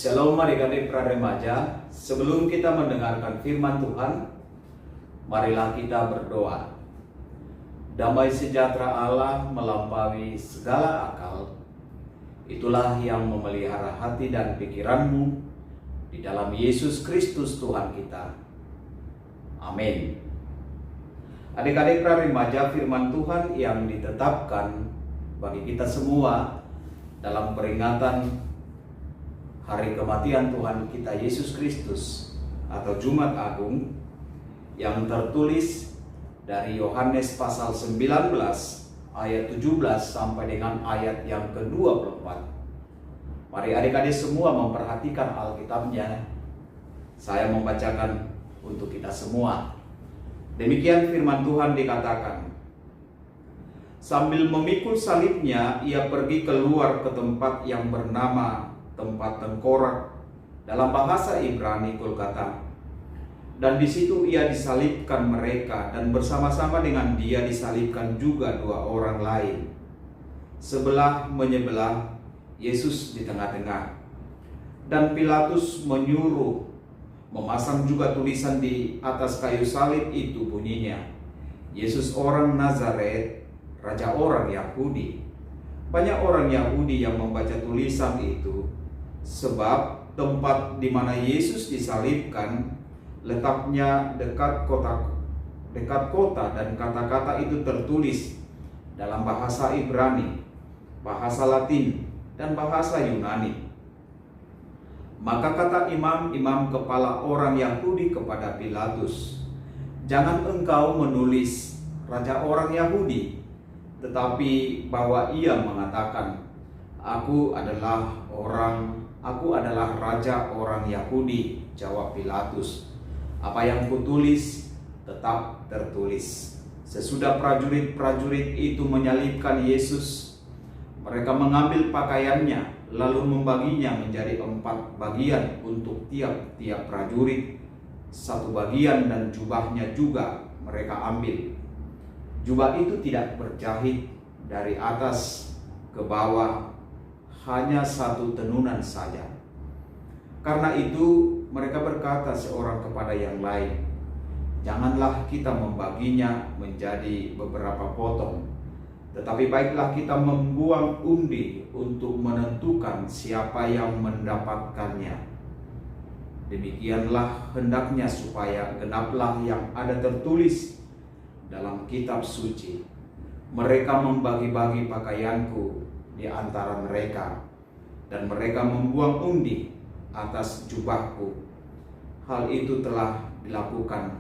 Shalom adik-adik pra-remaja, sebelum kita mendengarkan firman Tuhan, marilah kita berdoa. Damai sejahtera Allah melampaui segala akal, itulah yang memelihara hati dan pikiranmu di dalam Yesus Kristus Tuhan kita. Amin. Adik-adik pra-remaja, firman Tuhan yang ditetapkan bagi kita semua dalam peringatan hari kematian Tuhan kita Yesus Kristus atau Jumat Agung yang tertulis dari Yohanes pasal 19 ayat 17 sampai dengan ayat yang ke-24. Mari adik-adik semua memperhatikan Alkitabnya. Saya membacakan untuk kita semua. Demikian firman Tuhan dikatakan. Sambil memikul salibnya, ia pergi keluar ke tempat yang bernama tempat tengkorak, dalam bahasa Ibrani Golgota. Dan di situ ia disalibkan mereka, dan bersama-sama dengan dia disalibkan juga dua orang lain, sebelah menyebelah, Yesus di tengah-tengah. Dan Pilatus menyuruh memasang juga tulisan di atas kayu salib itu, bunyinya, Yesus orang Nazaret, Raja orang Yahudi. Banyak orang Yahudi yang membaca tulisan itu, sebab tempat di mana Yesus disalibkan letaknya dekat kota, dan kata-kata itu tertulis dalam bahasa Ibrani, bahasa Latin, dan bahasa Yunani. Maka kata imam-imam kepala orang Yahudi kepada Pilatus, "Jangan engkau menulis Raja orang Yahudi, tetapi bahwa ia mengatakan, Aku adalah Raja orang Yahudi." Jawab Pilatus, "Apa yang kutulis tetap tertulis." Sesudah prajurit-prajurit itu menyalibkan Yesus, mereka mengambil pakaiannya, lalu membaginya menjadi 4 bagian untuk tiap-tiap prajurit, 1 bagian, dan jubahnya juga mereka ambil. Jubah itu tidak berjahit dari atas ke bawah, hanya 1 tenunan saja. Karena itu mereka berkata seorang kepada yang lain, "Janganlah kita membaginya menjadi beberapa potong, tetapi baiklah kita membuang undi untuk menentukan siapa yang mendapatkannya. Demikianlah hendaknya supaya genaplah yang ada tertulis dalam kitab suci, mereka membagi-bagi pakaianku di antara mereka, dan mereka membuang undi atas jubahku." Hal itu telah dilakukan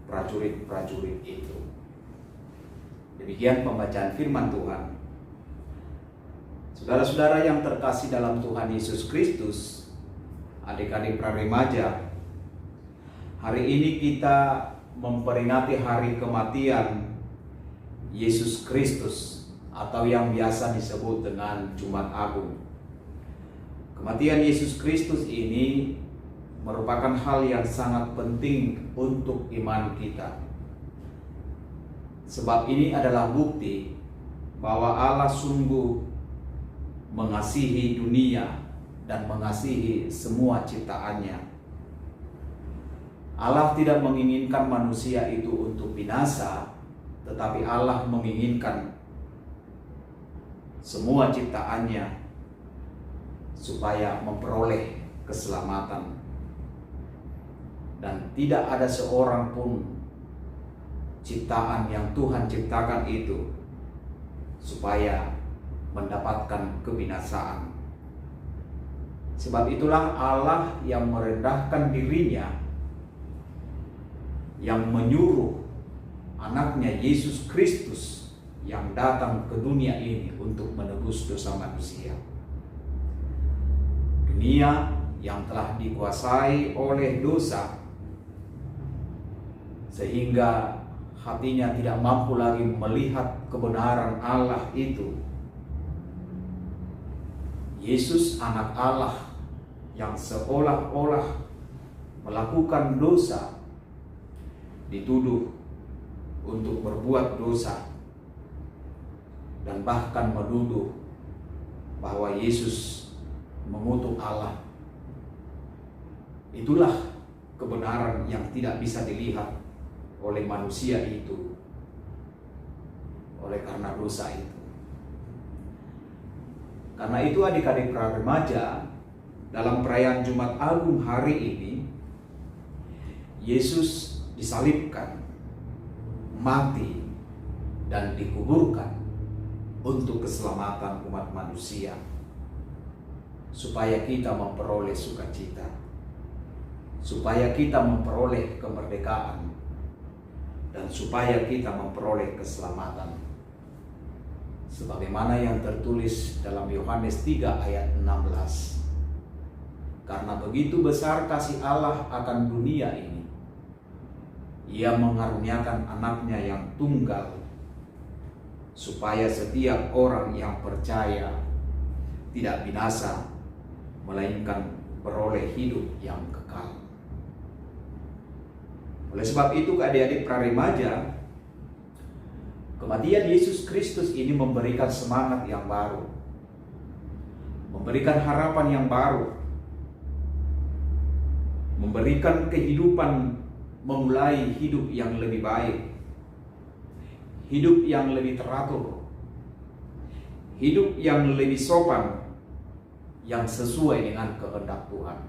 prajurit-prajurit itu. Demikian pembacaan firman Tuhan. Saudara-saudara yang terkasih dalam Tuhan Yesus Kristus, adik-adik pra-remaja, hari ini kita memperingati hari kematian Yesus Kristus atau yang biasa disebut dengan Jumat Agung. Kematian Yesus Kristus ini merupakan hal yang sangat penting untuk iman kita. Sebab ini adalah bukti bahwa Allah sungguh mengasihi dunia dan mengasihi semua ciptaannya. Allah tidak menginginkan manusia itu untuk binasa, tetapi Allah menginginkan semua ciptaannya supaya memperoleh keselamatan. Dan tidak ada seorang pun ciptaan yang Tuhan ciptakan itu supaya mendapatkan kebinasaan. Sebab itulah Allah yang merendahkan dirinya, yang menyuruh anaknya Yesus Kristus yang datang ke dunia ini untuk menebus dosa manusia. Dunia yang telah dikuasai oleh dosa, sehingga hatinya tidak mampu lagi melihat kebenaran Allah itu. Yesus anak Allah yang seolah-olah melakukan dosa, dituduh untuk berbuat dosa, dan bahkan menuduh bahwa Yesus mengutuk Allah Itulah kebenaran yang tidak bisa dilihat oleh manusia itu, oleh karena dosa itu. Karena itu adik-adik para remaja, dalam perayaan Jumat Agung hari ini, Yesus disalibkan, mati, dan dikuburkan untuk keselamatan umat manusia, supaya kita memperoleh sukacita, supaya kita memperoleh kemerdekaan, dan supaya kita memperoleh keselamatan. Sebagaimana yang tertulis dalam Yohanes 3 ayat 16. Karena begitu besar kasih Allah akan dunia ini, Ia mengaruniakan anaknya yang tunggal, supaya setiap orang yang percaya tidak binasa, melainkan beroleh hidup yang kekal. Oleh sebab itu, adik-adik pra remaja, kematian Yesus Kristus ini memberikan semangat yang baru, memberikan harapan yang baru, memberikan kehidupan, memulai hidup yang lebih baik, hidup yang lebih teratur, hidup yang lebih sopan, yang sesuai dengan kehendak Tuhan.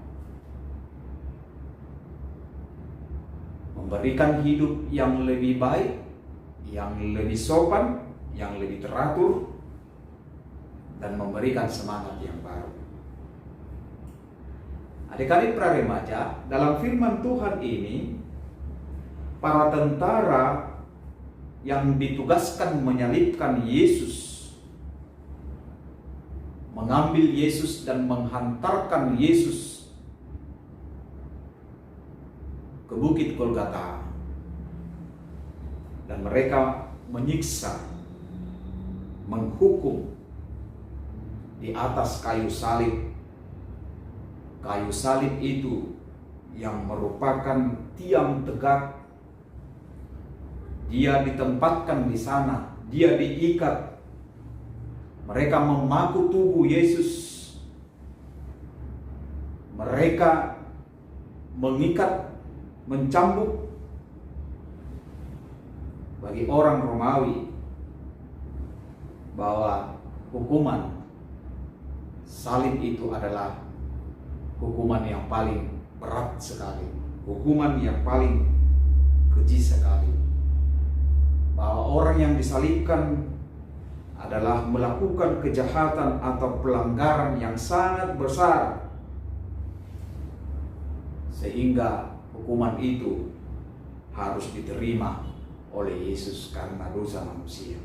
Memberikan hidup yang lebih baik, yang lebih sopan, yang lebih teratur, dan memberikan semangat yang baru. Adik-adik pra remaja, dalam firman Tuhan ini, para tentara yang ditugaskan menyalibkan Yesus, mengambil Yesus dan menghantarkan Yesus ke Bukit Golgota, dan mereka menyiksa, menghukum di atas kayu salib. Kayu salib itu yang merupakan tiang tegak. Dia ditempatkan di sana, dia diikat. Mereka memaku tubuh Yesus. Mereka mengikat, mencambuk. Bagi orang Romawi, bahwa hukuman salib itu adalah hukuman yang paling berat sekali, hukuman yang paling keji sekali. Bahwa orang yang disalibkan adalah melakukan kejahatan atau pelanggaran yang sangat besar, sehingga hukuman itu harus diterima oleh Yesus karena dosa manusia.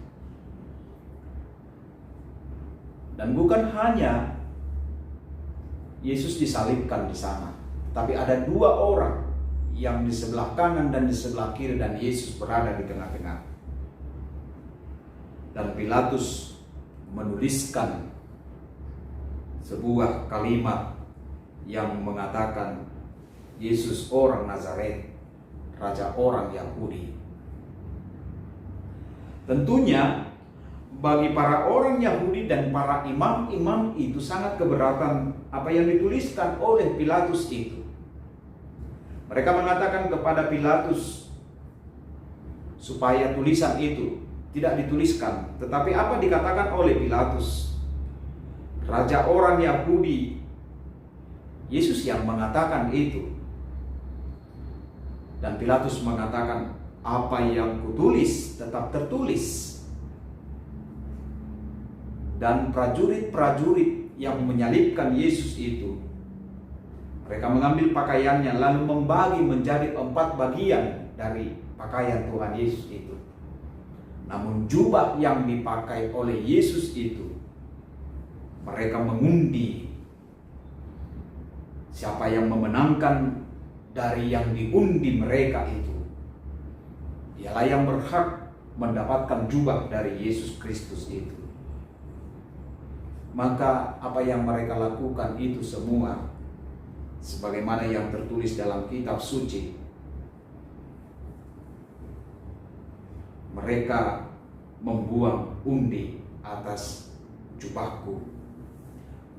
Dan bukan hanya Yesus disalibkan di sana, tapi ada dua orang yang di sebelah kanan dan di sebelah kiri, dan Yesus berada di tengah-tengah. Dan Pilatus menuliskan sebuah kalimat yang mengatakan, Yesus orang Nazaret, Raja orang Yahudi. Tentunya bagi para orang Yahudi dan para imam-imam itu sangat keberatan apa yang dituliskan oleh Pilatus itu. Mereka mengatakan kepada Pilatus supaya tulisan itu tidak dituliskan. Tetapi apa dikatakan oleh Pilatus? Raja orang Yahudi. Yesus yang mengatakan itu. Dan Pilatus mengatakan, apa yang kutulis tetap tertulis. Dan prajurit-prajurit yang menyalibkan Yesus itu, mereka mengambil pakaiannya lalu membagi menjadi 4 bagian dari pakaian Tuhan Yesus itu. Namun jubah yang dipakai oleh Yesus itu, mereka mengundi siapa yang memenangkan dari yang diundi mereka itu. Dialah yang berhak mendapatkan jubah dari Yesus Kristus itu. Maka apa yang mereka lakukan itu semua sebagaimana yang tertulis dalam kitab suci. Mereka membuang undi atas jubahku.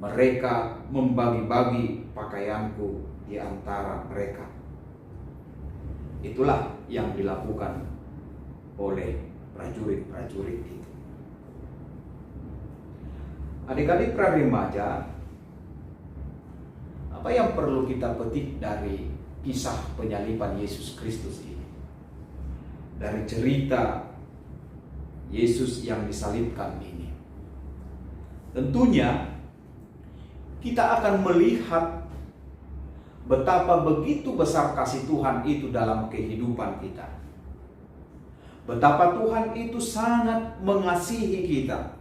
mereka membagi-bagi pakaianku di antara mereka. Itulah yang dilakukan oleh prajurit-prajurit itu. Adik-adik praremaja, apa yang perlu kita petik dari kisah penyaliban Yesus Kristus ini? Dari cerita Yesus yang disalibkan ini. Tentunya kita akan melihat betapa begitu besar kasih Tuhan itu dalam kehidupan kita. Betapa Tuhan itu sangat mengasihi kita.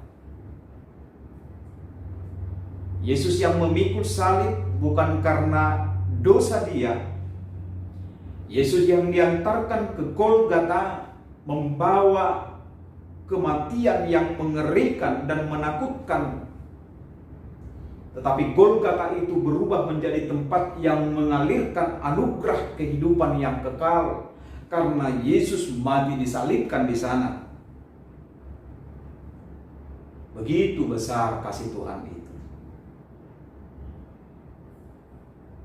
Yesus yang memikul salib bukan karena dosa dia. Yesus yang diantarkan ke Golgota membawa kematian yang mengerikan dan menakutkan. Tetapi Golgota itu berubah menjadi tempat yang mengalirkan anugerah kehidupan yang kekal karena Yesus mati disalibkan di sana. Begitu besar kasih Tuhan itu.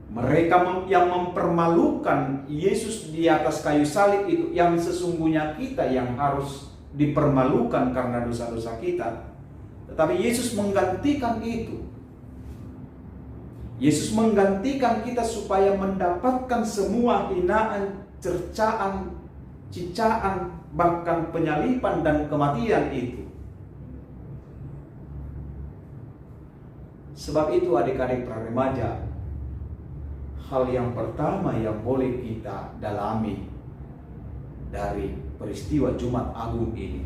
Mereka yang mempermalukan Yesus di atas kayu salib itu, yang sesungguhnya kita yang harus dipermalukan karena dosa-dosa kita. Tetapi Yesus menggantikan itu. Yesus menggantikan kita supaya mendapatkan semua hinaan, cercaan, cicaan, bahkan penyaliban dan kematian itu. Sebab itu adik-adik praremaja, hal yang pertama yang boleh kita dalami dari peristiwa Jumat Agung ini,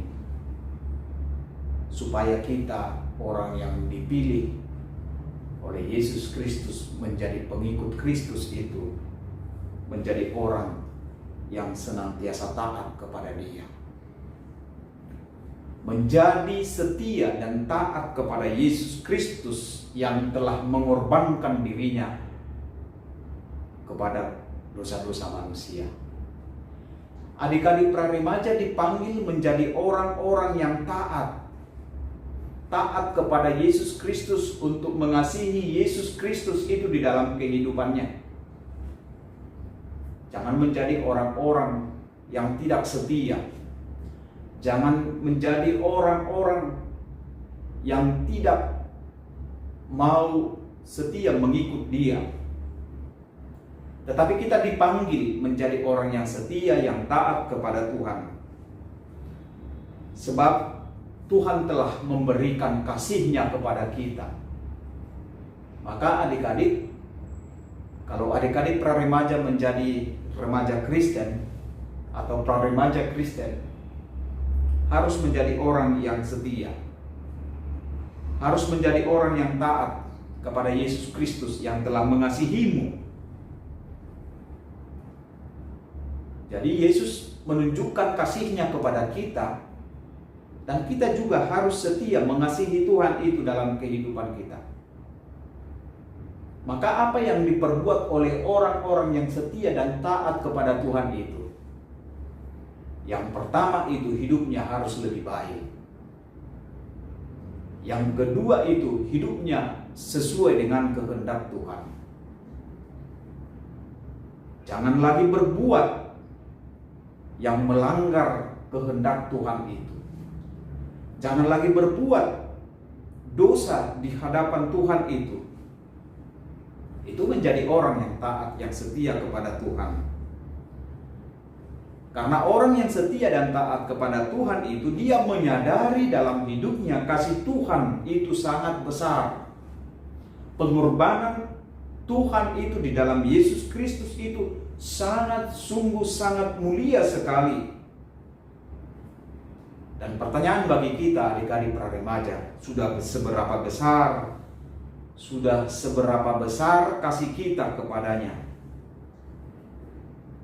supaya kita orang yang dipilih oleh Yesus Kristus menjadi pengikut Kristus itu, menjadi orang yang senantiasa taat kepada Dia, menjadi setia dan taat kepada Yesus Kristus yang telah mengorbankan dirinya kepada dosa-dosa manusia. Adik-adik praremaja dipanggil menjadi orang-orang yang taat kepada Yesus Kristus, untuk mengasihi Yesus Kristus itu di dalam kehidupannya. Jangan menjadi orang-orang yang tidak setia. Jangan menjadi orang-orang yang tidak mau setia mengikut Dia. Tetapi kita dipanggil menjadi orang yang setia, yang taat kepada Tuhan. Sebab Tuhan telah memberikan kasih-Nya kepada kita. Maka adik-adik, kalau adik-adik praremaja menjadi remaja Kristen atau praremaja Kristen, harus menjadi orang yang setia. Harus menjadi orang yang taat kepada Yesus Kristus yang telah mengasihimu. Jadi Yesus menunjukkan kasih-Nya kepada kita, dan kita juga harus setia mengasihi Tuhan itu dalam kehidupan kita. Maka apa yang diperbuat oleh orang-orang yang setia dan taat kepada Tuhan itu? Yang pertama itu, hidupnya harus lebih baik. Yang kedua itu, hidupnya sesuai dengan kehendak Tuhan. Jangan lagi berbuat yang melanggar kehendak Tuhan itu. Jangan lagi berbuat dosa di hadapan Tuhan itu. Itu menjadi orang yang taat, yang setia kepada Tuhan. Karena orang yang setia dan taat kepada Tuhan itu, dia menyadari dalam hidupnya kasih Tuhan itu sangat besar. Pengorbanan Tuhan itu di dalam Yesus Kristus itu sungguh sangat mulia sekali. Dan pertanyaan bagi kita adik-adik praremaja, sudah seberapa besar kasih kita kepadanya?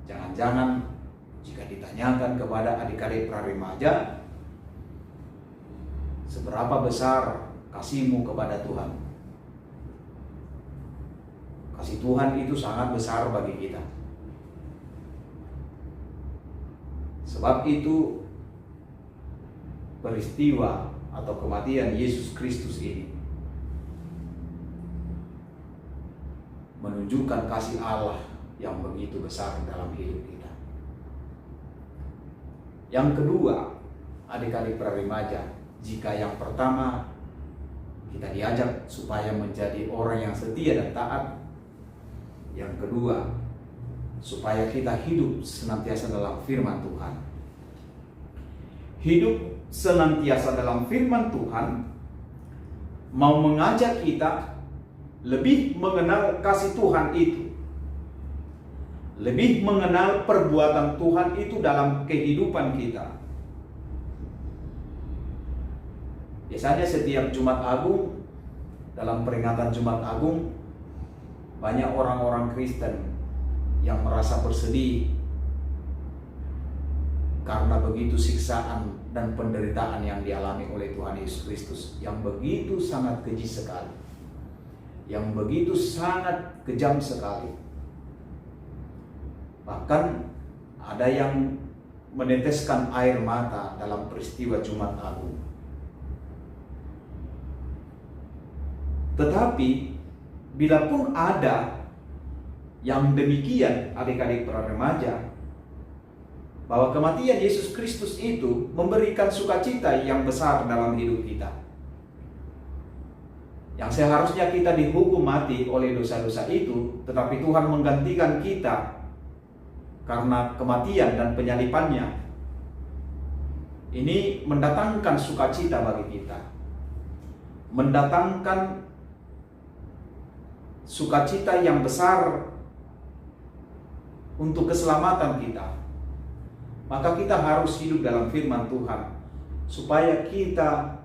Jangan-jangan jika ditanyakan kepada adik-adik praremaja, seberapa besar kasihmu kepada Tuhan? Kasih Tuhan itu sangat besar bagi kita. Sebab itu peristiwa atau kematian Yesus Kristus ini menunjukkan kasih Allah yang begitu besar dalam hidup kita. Yang kedua, adik-adik remaja, jika yang pertama kita diajak supaya menjadi orang yang setia dan taat, yang kedua, supaya kita hidup senantiasa dalam firman Tuhan. Hidup senantiasa dalam firman Tuhan mau mengajak kita lebih mengenal kasih Tuhan itu, lebih mengenal perbuatan Tuhan itu dalam kehidupan kita. Biasanya setiap Jumat Agung, dalam peringatan Jumat Agung, banyak orang-orang Kristen yang merasa bersedih karena begitu siksaan dan penderitaan yang dialami oleh Tuhan Yesus Kristus, yang begitu sangat keji sekali, yang begitu sangat kejam sekali. Bahkan ada yang meneteskan air mata dalam peristiwa Jumat Agung. Tetapi bila pun ada yang demikian, adik-adik para remaja, bahwa kematian Yesus Kristus itu memberikan sukacita yang besar dalam hidup kita, yang seharusnya kita dihukum mati oleh dosa-dosa itu, tetapi Tuhan menggantikan kita karena kematian dan penyalipannya. Ini mendatangkan sukacita bagi kita, mendatangkan sukacita yang besar untuk keselamatan kita. Maka kita harus hidup dalam firman Tuhan, supaya kita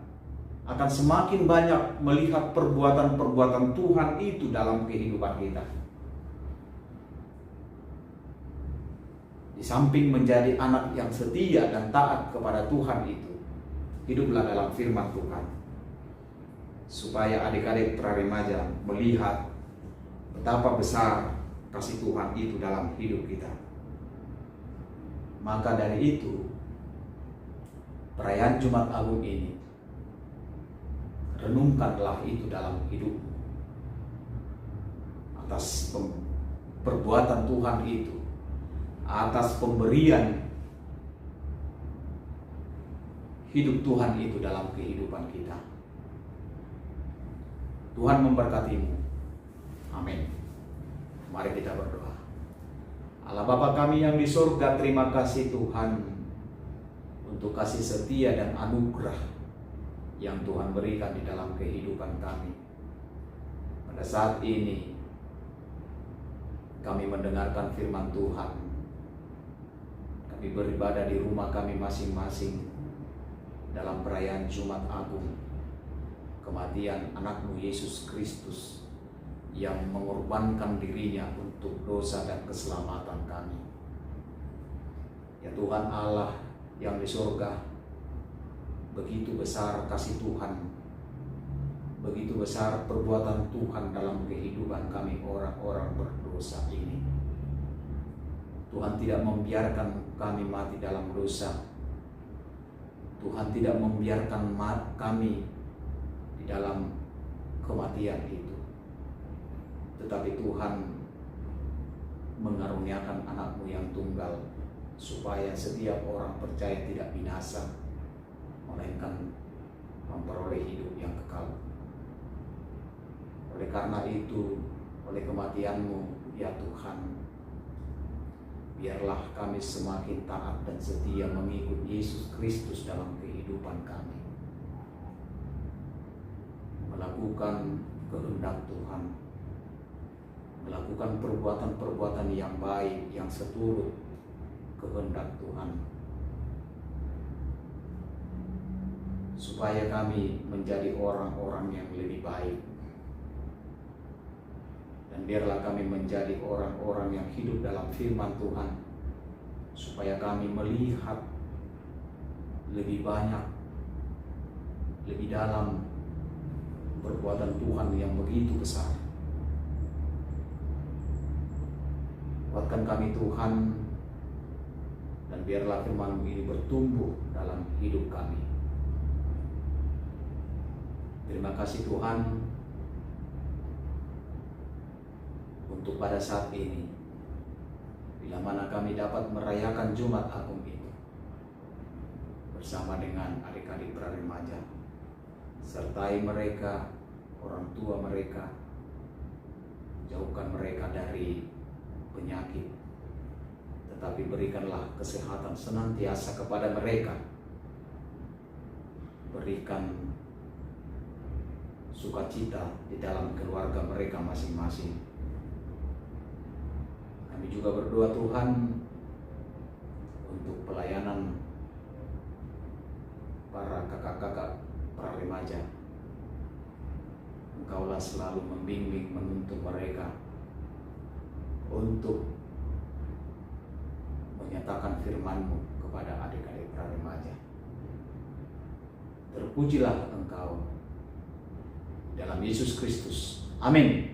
akan semakin banyak melihat perbuatan-perbuatan Tuhan itu dalam kehidupan kita. Di samping menjadi anak yang setia dan taat kepada Tuhan itu, hiduplah dalam firman Tuhan, supaya adik-adik para remaja melihat betapa besar kasih Tuhan itu dalam hidup kita. Maka dari itu, perayaan Jumat Agung ini, renungkanlah itu dalam hidupmu. Atas perbuatan Tuhan itu, atas pemberian hidup Tuhan itu dalam kehidupan kita. Tuhan memberkatimu. Amin. Mari kita berdoa. Allah Bapa kami yang di surga, terima kasih Tuhan untuk kasih setia dan anugerah yang Tuhan berikan di dalam kehidupan kami. Pada saat ini kami mendengarkan firman Tuhan. Kami beribadah di rumah kami masing-masing dalam perayaan Jumat Agung, kematian anakmu Yesus Kristus yang mengorbankan dirinya untuk dosa dan keselamatan kami. Ya Tuhan Allah yang di surga, begitu besar kasih Tuhan, begitu besar perbuatan Tuhan dalam kehidupan kami orang-orang berdosa ini. Tuhan tidak membiarkan kami mati dalam dosa. Tuhan tidak membiarkan kami di dalam kematian itu. Tetapi Tuhan mengaruniakan anakmu yang tunggal, supaya setiap orang percaya tidak binasa, melainkan memperoleh hidup yang kekal. Oleh karena itu, oleh kematianmu ya Tuhan, biarlah kami semakin taat dan setia mengikut Yesus Kristus dalam kehidupan kami, melakukan kehendak Tuhan, melakukan perbuatan-perbuatan yang baik, yang seturut kehendak Tuhan, supaya kami menjadi orang-orang yang lebih baik. Dan biarlah kami menjadi orang-orang yang hidup dalam firman Tuhan, supaya kami melihat lebih banyak, lebih dalam perbuatan Tuhan yang begitu besar. Kuatkan kami Tuhan, dan biarlah firman-Mu ini bertumbuh dalam hidup kami. Terima kasih Tuhan untuk pada saat ini, bila mana kami dapat merayakan Jumat Agung itu bersama dengan adik-adik praremaja, sertai mereka, orang tua mereka, jauhkan mereka dari penyakit, tetapi berikanlah kesehatan senantiasa kepada mereka. Berikan sukacita di dalam keluarga mereka masing-masing. Kami juga berdoa Tuhan untuk pelayanan para kakak-kakak praremaja. Engkaulah selalu membimbing, menuntun mereka untuk menyatakan firman-Mu kepada adik-adik praremaja. Terpujilah Engkau dalam Yesus Kristus. Amin.